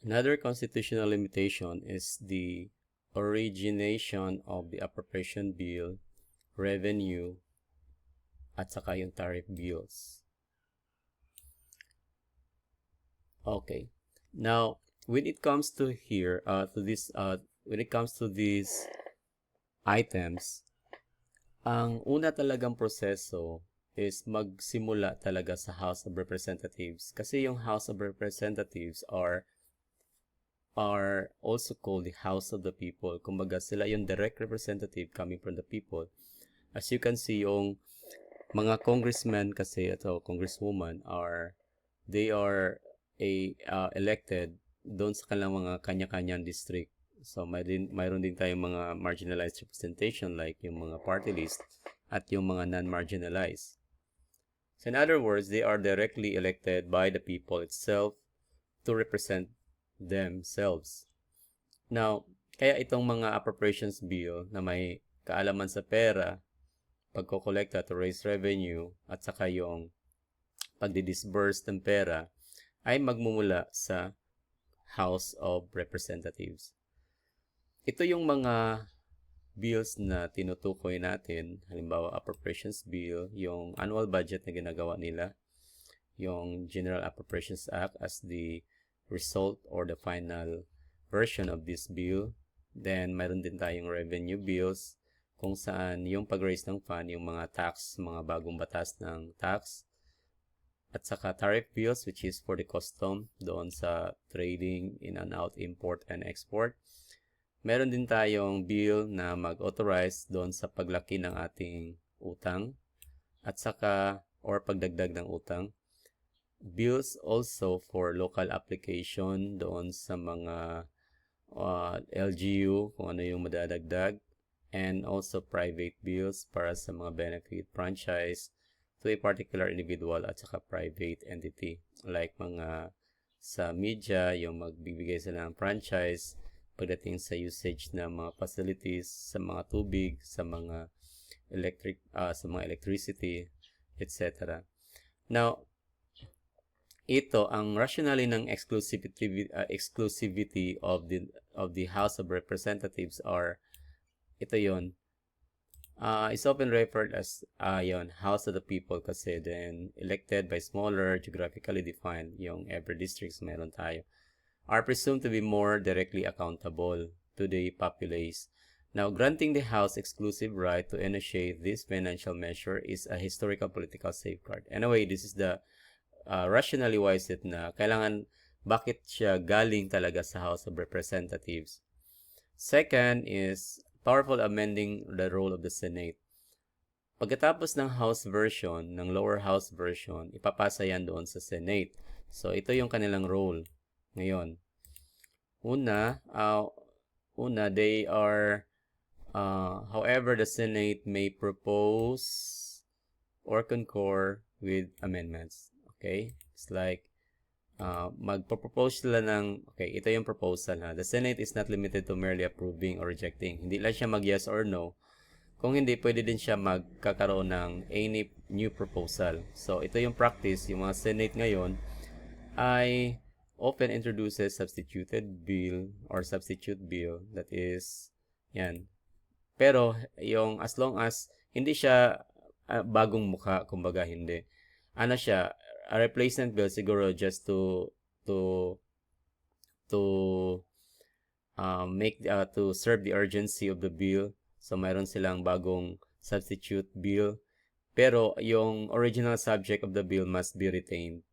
Another constitutional limitation is the origination of the appropriation bill, revenue, at saka yung tariff bills. Okay. Now, when it comes to here, when it comes to these items, ang una talagang proseso is magsimula talaga sa House of Representatives. Kasi yung House of Representatives are also called the House of the People. Kumbaga sila yung direct representative coming from the people. As you can see, yung mga congressmen kasi at congresswoman they are elected doon sa kanilang mga kanya-kanyang district. So mayroon din tayong mga marginalized representation like yung mga party list at yung mga non-marginalized. So in other words, they are directly elected by the people itself to represent themselves. Now, kaya itong mga appropriations bill na may kaalaman sa pera, pagkokolekta to raise revenue, at saka yung pagdi-disburse ng pera, ay magmumula sa House of Representatives. Ito yung mga bills na tinutukoy natin, halimbawa appropriations bill, yung annual budget na ginagawa nila, yung General Appropriations Act as the result or the final version of this bill. Then, mayroon din tayong revenue bills kung saan yung pag-raise ng fund, yung mga tax, mga bagong batas ng tax. At saka tariff bills which is for the custom doon sa trading in and out, import and export. Meron din tayong bill na mag-authorize doon sa paglaki ng ating utang at saka or pagdagdag ng utang. Bills also for local application doon sa mga LGU kung ano yung madadagdag, and also private bills para sa mga benefit franchise to a particular individual at saka private entity like mga sa media yung magbibigay sila ng franchise pagdating sa usage ng mga facilities sa mga tubig, sa mga electricity, etc. Now, ito ang rationale ng exclusivity of the House of Representatives are ito yon. It's often referred as House of the People kasi then elected by smaller geographically defined yung every districts meron tayo are presumed to be more directly accountable to the populace. Now, granting the House exclusive right to initiate this financial measure is a historical political safeguard. Anyway, this is the rationally wise it na kailangan bakit siya galing talaga sa House of Representatives. Second is powerful amending the role of the Senate. Pagkatapos ng House version, ng lower House version, ipapasa yan doon sa Senate. So, ito yung kanilang role ngayon. Una, they are, however, the Senate may propose or concur with amendments. Okay? It's like, magpo-propose sila ng, okay, ito yung proposal ha. The Senate is not limited to merely approving or rejecting. Hindi lang siya mag-yes or no. Kung hindi, pwede din siya magkakaroon ng any new proposal. So, ito yung practice. Yung mga Senate ngayon ay often introduces substituted bill or substitute bill that is, yan. Pero, yung as long as hindi siya bagong mukha, kumbaga hindi. Ano siya, a replacement bill siguro just to serve the urgency of the bill. So mayroon silang bagong substitute bill. Pero yung original subject of the bill must be retained.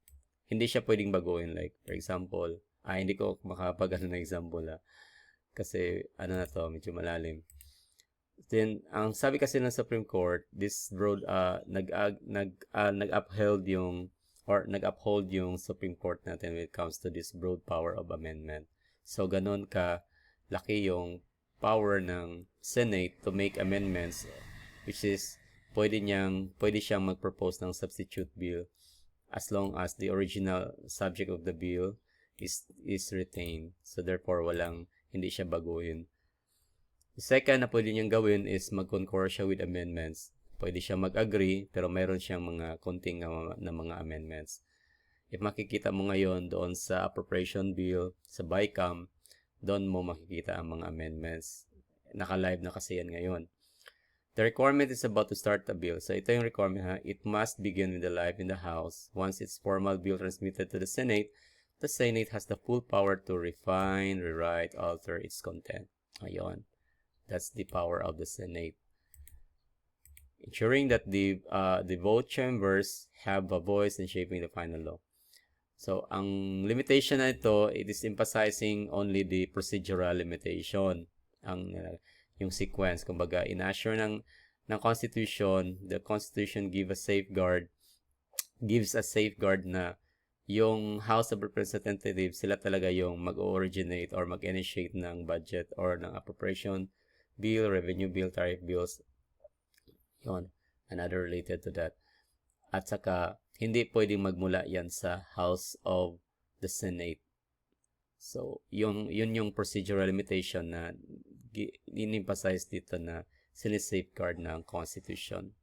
Hindi siya pwedeng baguhin. Like, for example, hindi ko makapag-ano na example kasi ano na to, medyo malalim. Then, ang sabi kasi ng Supreme Court, this broad, nag-uphold yung Supreme Court natin when it comes to this broad power of amendment. So, ganun ka laki yung power ng Senate to make amendments, which is pwede siyang mag-propose ng substitute bill as long as the original subject of the bill is retained. So, therefore, hindi siya baguhin. The second na pwede niyang gawin is mag-concur siya with amendments. Pwede siya mag-agree, pero mayroon siyang mga konting na mga amendments. if makikita mo ngayon doon sa appropriation bill, sa BICAM, doon mo makikita ang mga amendments. Naka-live na kasi yan ngayon. The requirement is about to start a bill. So ito yung requirement ha. It must begin with the live in the House. Once its formal bill transmitted to the Senate has the full power to refine, rewrite, alter its content. Ayun. That's the power of the Senate. Ensuring that the vote chambers have a voice in shaping the final law. So, ang limitation na ito, it is emphasizing only the procedural limitation. Yung sequence, kumbaga, in-assure ng Constitution, the Constitution gives a safeguard na yung House of Representatives, sila talaga yung mag-originate or mag-initiate ng budget or ng appropriation bill, revenue bill, tariff bills, yun, another related to that. At saka, hindi pwedeng magmula yan sa House of the Senate. So, yun yung procedural limitation na in-emphasize dito na sinisafeguard ng Constitution.